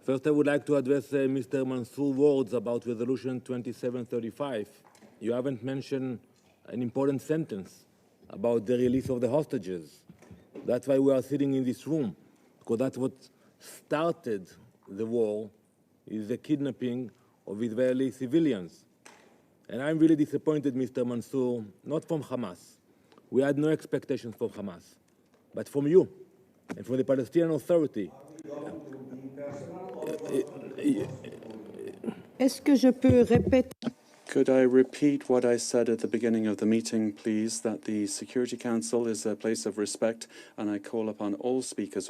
First, I would like to address Mr. Mansour's words about Resolution 2735. You haven't mentioned an important sentence about the release of the hostages. That's why we are sitting in this room, because that's what started the war, is the kidnapping of Israeli civilians. And I'm really disappointed, Mr. Mansour, not from Hamas. We had no expectations from Hamas, but from you and from the Palestinian Authority. Est-ce que je peux répéter? Could I repeat what I said at the beginning of the meeting, please, that the Security Council is a place of respect, and I call upon all speakers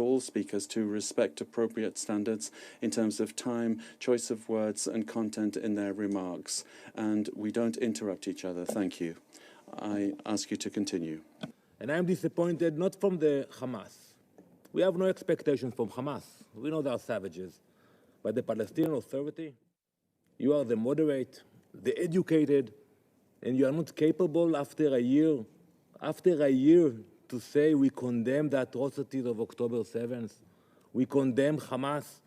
to respect appropriate standards in terms of time, choice of words and content in their remarks. And we don't interrupt each other. Thank you. I ask you to continue. And I'm disappointed not from the Hamas. We have no expectations from Hamas. We know they are savages. But the Palestinian Authority, you are the moderate, the educated, and you are not capable after a year to say we condemn the atrocities of October 7th, we condemn Hamas,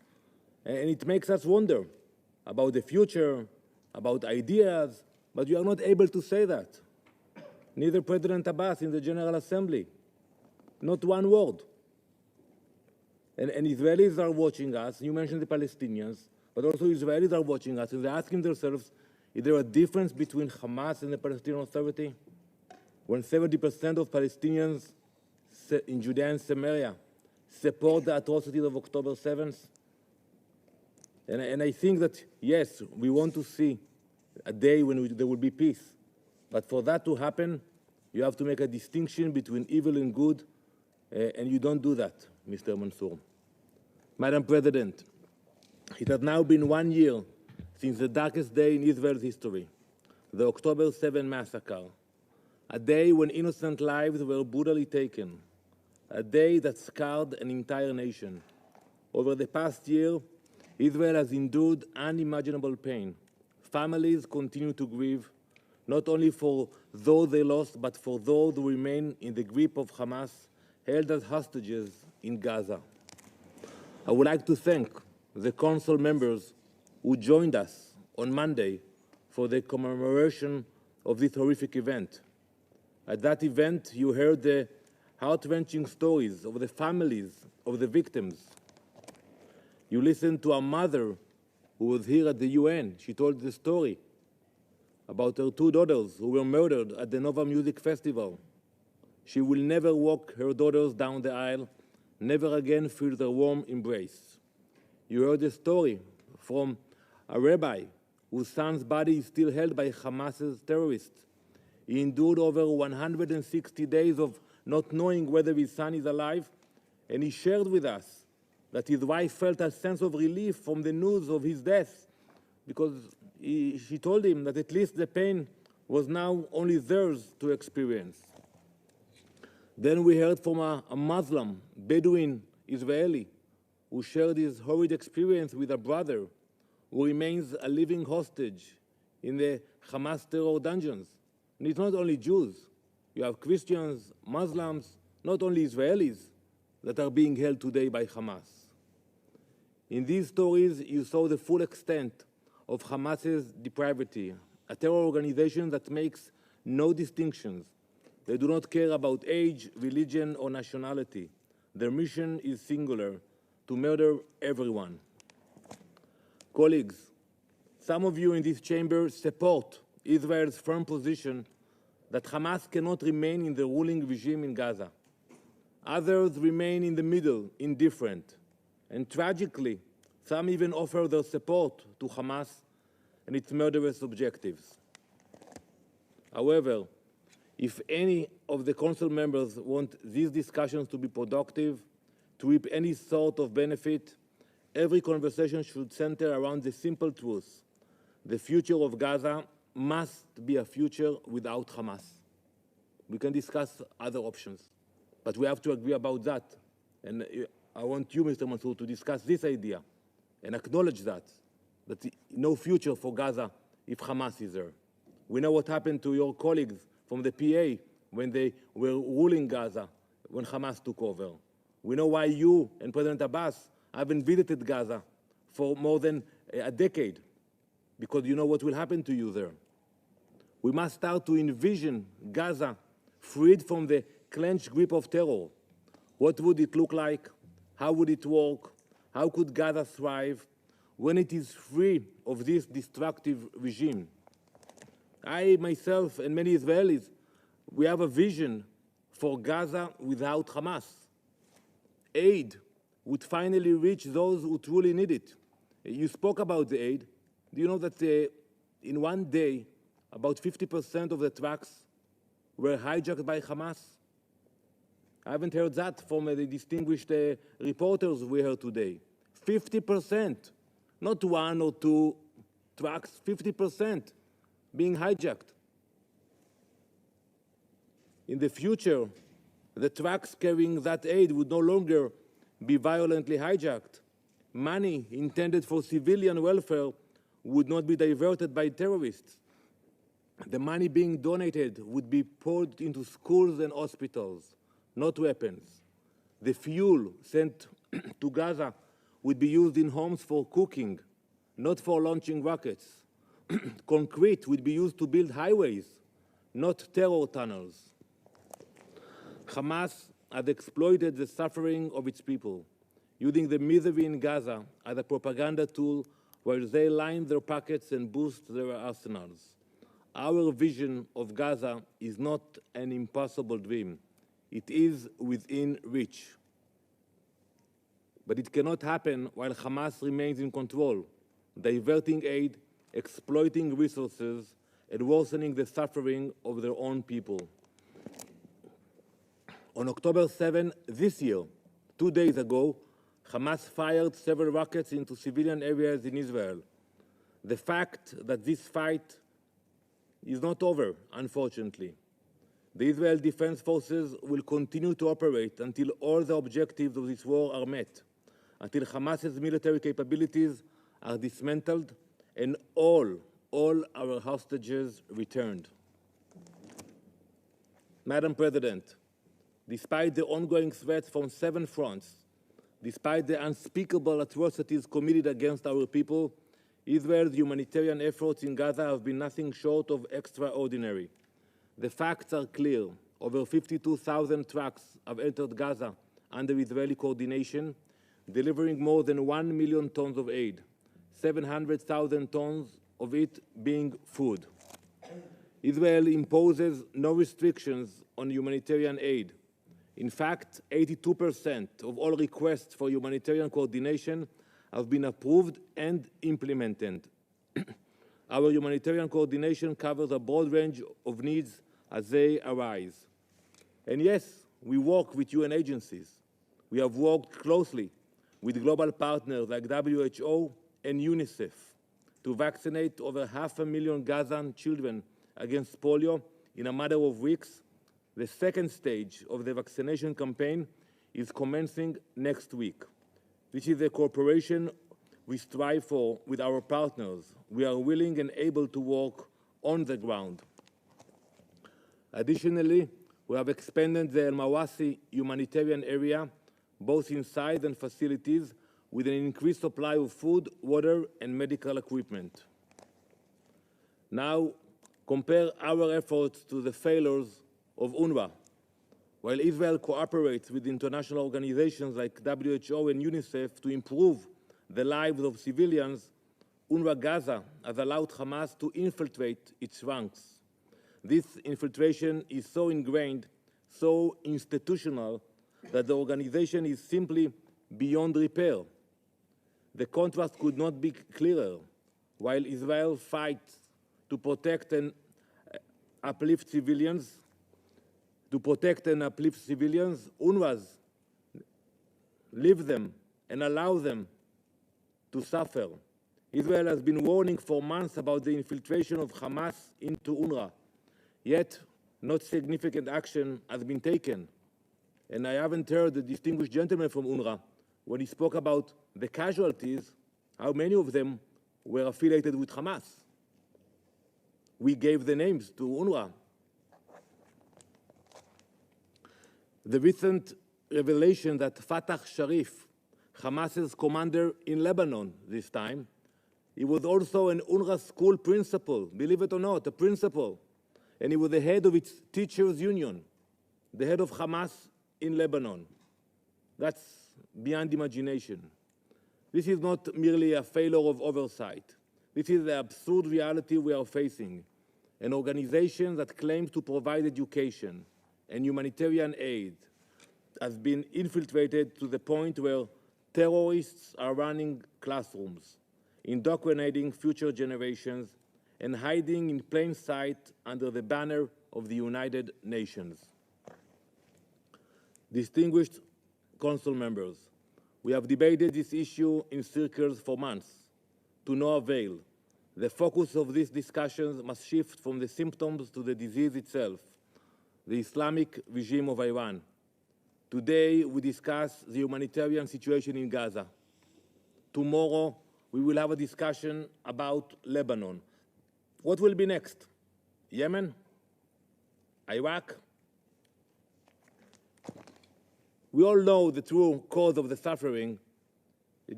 and it makes us wonder about the future, about ideas, but you are not able to say that. Neither President Abbas in the General Assembly, not one word. And Israelis are watching us. You mentioned the Palestinians, but also Israelis are watching us, and they're asking themselves, is there a difference between Hamas and the Palestinian Authority? When 70% of Palestinians in Judea and Samaria support the atrocities of October 7th? And I think that, yes, we want to see a day when there will be peace. But for that to happen, you have to make a distinction between evil and good, and you don't do that, Mr. Mansour. Madam President, it has now been 1 year since the darkest day in Israel's history, the October 7 massacre, a day when innocent lives were brutally taken, a day that scarred an entire nation. Over the past year, Israel has endured unimaginable pain. Families continue to grieve, not only for those they lost, but for those who remain in the grip of Hamas, held as hostages in Gaza. I would like to thank the Council members who joined us on Monday for the commemoration of this horrific event. At that event, you heard the heart-wrenching stories of the families of the victims. You listened to a mother who was here at the UN. She told the story about her 2 daughters who were murdered at the Nova Music Festival. She will never walk her daughters down the aisle, never again feel their warm embrace. You heard the story from a rabbi whose son's body is still held by Hamas's terrorists. He endured over 160 days of not knowing whether his son is alive, and he shared with us that his wife felt a sense of relief from the news of his death, because she told him that at least the pain was now only theirs to experience. Then we heard from a Muslim, Bedouin Israeli, who shared his horrid experience with a brother who remains a living hostage in the Hamas terror dungeons. And it's not only Jews. You have Christians, Muslims, not only Israelis, that are being held today by Hamas. In these stories, you saw the full extent of Hamas's depravity, a terror organization that makes no distinctions. They do not care about age, religion, or nationality. Their mission is singular, to murder everyone. Colleagues, some of you in this chamber support Israel's firm position that Hamas cannot remain in the ruling regime in Gaza. Others remain in the middle, indifferent. And tragically, some even offer their support to Hamas and its murderous objectives. However, if any of the Council members want these discussions to be productive, to reap any sort of benefit, every conversation should center around the simple truth. The future of Gaza must be a future without Hamas. We can discuss other options, but we have to agree about that. And I want you, Mr. Mansour, to discuss this idea and acknowledge that no future for Gaza if Hamas is there. We know what happened to your colleagues from the PA when they were ruling Gaza, when Hamas took over. We know why you and President Abbas haven't visited Gaza for more than a decade, because you know what will happen to you there. We must start to envision Gaza freed from the clenched grip of terror. What would it look like? How would it work? How could Gaza thrive when it is free of this destructive regime? I, myself, and many Israelis, we have a vision for Gaza without Hamas. Aid would finally reach those who truly need it. You spoke about the aid. Do you know that in one day, about 50% of the trucks were hijacked by Hamas? I haven't heard that from the distinguished reporters we heard today. 50%, not one or two trucks, 50% being hijacked. In the future, the trucks carrying that aid would no longer be violently hijacked. Money intended for civilian welfare would not be diverted by terrorists. The money being donated would be poured into schools and hospitals, not weapons. The fuel sent to Gaza would be used in homes for cooking, not for launching rockets. Concrete would be used to build highways, not terror tunnels. Hamas has exploited the suffering of its people, using the misery in Gaza as a propaganda tool while they line their pockets and boost their arsenals. Our vision of Gaza is not an impossible dream. It is within reach. But it cannot happen while Hamas remains in control, diverting aid, exploiting resources, and worsening the suffering of their own people. On October 7 this year, 2 days ago, Hamas fired several rockets into civilian areas in Israel. The fact that this fight is not over, unfortunately. The Israel Defense Forces will continue to operate until all the objectives of this war are met, until Hamas's military capabilities are dismantled and all our hostages returned. Madam President, despite the ongoing threats from 7 fronts, despite the unspeakable atrocities committed against our people, Israel's humanitarian efforts in Gaza have been nothing short of extraordinary. The facts are clear. Over 52,000 trucks have entered Gaza under Israeli coordination, delivering more than 1 million tons of aid, 700,000 tons of it being food. Israel imposes no restrictions on humanitarian aid. In fact, 82% of all requests for humanitarian coordination have been approved and implemented. Our humanitarian coordination covers a broad range of needs as they arise. And yes, we work with UN agencies. We have worked closely with global partners like WHO and UNICEF to vaccinate over 500,000 Gazan children against polio in a matter of weeks. The second stage of the vaccination campaign is commencing next week. This is a cooperation we strive for with our partners. We are willing and able to work on the ground. Additionally, we have expanded the El Mawasi humanitarian area, both inside and facilities, with an increased supply of food, water, and medical equipment. Now, compare our efforts to the failures of UNRWA. While Israel cooperates with international organizations like WHO and UNICEF to improve the lives of civilians, UNRWA Gaza has allowed Hamas to infiltrate its ranks. This infiltration is so ingrained, so institutional, that the organization is simply beyond repair. The contrast could not be clearer. While Israel fights to protect and uplift civilians, UNRWA leave them and allow them to suffer. Israel has been warning for months about the infiltration of Hamas into UNRWA, yet not significant action has been taken. And I haven't heard the distinguished gentleman from UNRWA, when he spoke about the casualties, how many of them were affiliated with Hamas. We gave the names to UNRWA. The recent revelation that Fatah Sharif Hamas's commander in Lebanon this time. He was also an UNRWA school principal, believe it or not, a principal. And he was the head of its teachers' union, the head of Hamas in Lebanon. That's beyond imagination. This is not merely a failure of oversight. This is the absurd reality we are facing. An organization that claims to provide education and humanitarian aid has been infiltrated to the point where terrorists are running classrooms, indoctrinating future generations, and hiding in plain sight under the banner of the United Nations. Distinguished Council members, we have debated this issue in circles for months, to no avail. The focus of these discussions must shift from the symptoms to the disease itself, the Islamic regime of Iran. Today, we discuss the humanitarian situation in Gaza. Tomorrow, we will have a discussion about Lebanon. What will be next? Yemen? Iraq? We all know the true cause of the suffering is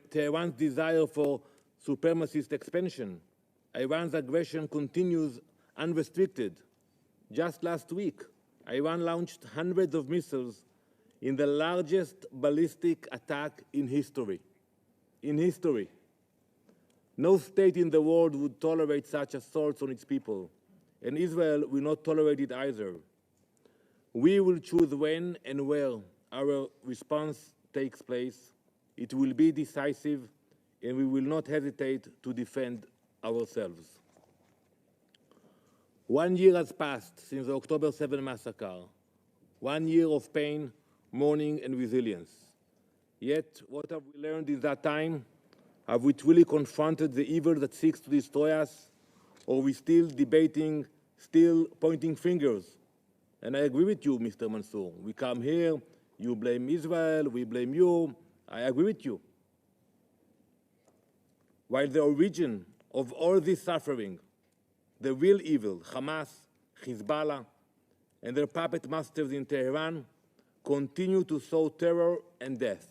Tehran's desire for supremacist expansion. Iran's aggression continues unrestricted. Just last week, Iran launched hundreds of missiles in the largest ballistic attack in history. In history. No state in the world would tolerate such assaults on its people, and Israel will not tolerate it either. We will choose when and where our response takes place. It will be decisive, and we will not hesitate to defend ourselves. 1 year has passed since the October 7 massacre. 1 year of pain, mourning, and resilience. Yet, what have we learned in that time? Have we truly confronted the evil that seeks to destroy us? Or are we still debating, still pointing fingers? And I agree with you, Mr. Mansour. We come here, you blame Israel, we blame you. I agree with you. While the origin of all this suffering, the real evil, Hamas, Hezbollah, and their puppet masters in Tehran, continue to sow terror and death.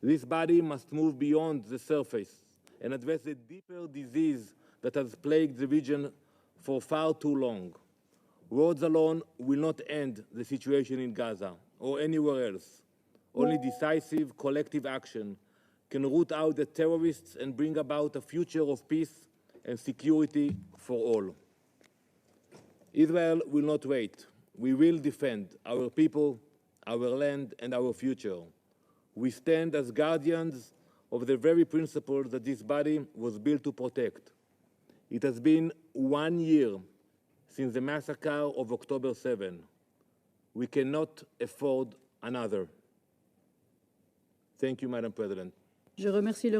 This body must move beyond the surface and address the deeper disease that has plagued the region for far too long. Words alone will not end the situation in Gaza or anywhere else. Only decisive collective action can root out the terrorists and bring about a future of peace and security for all. Israel will not wait. We will defend our people, our land, and our future. We stand as guardians of the very principles that this body was built to protect. It has been 1 year since the massacre of October 7. We cannot afford another. Thank you, Madam President. Je remercie le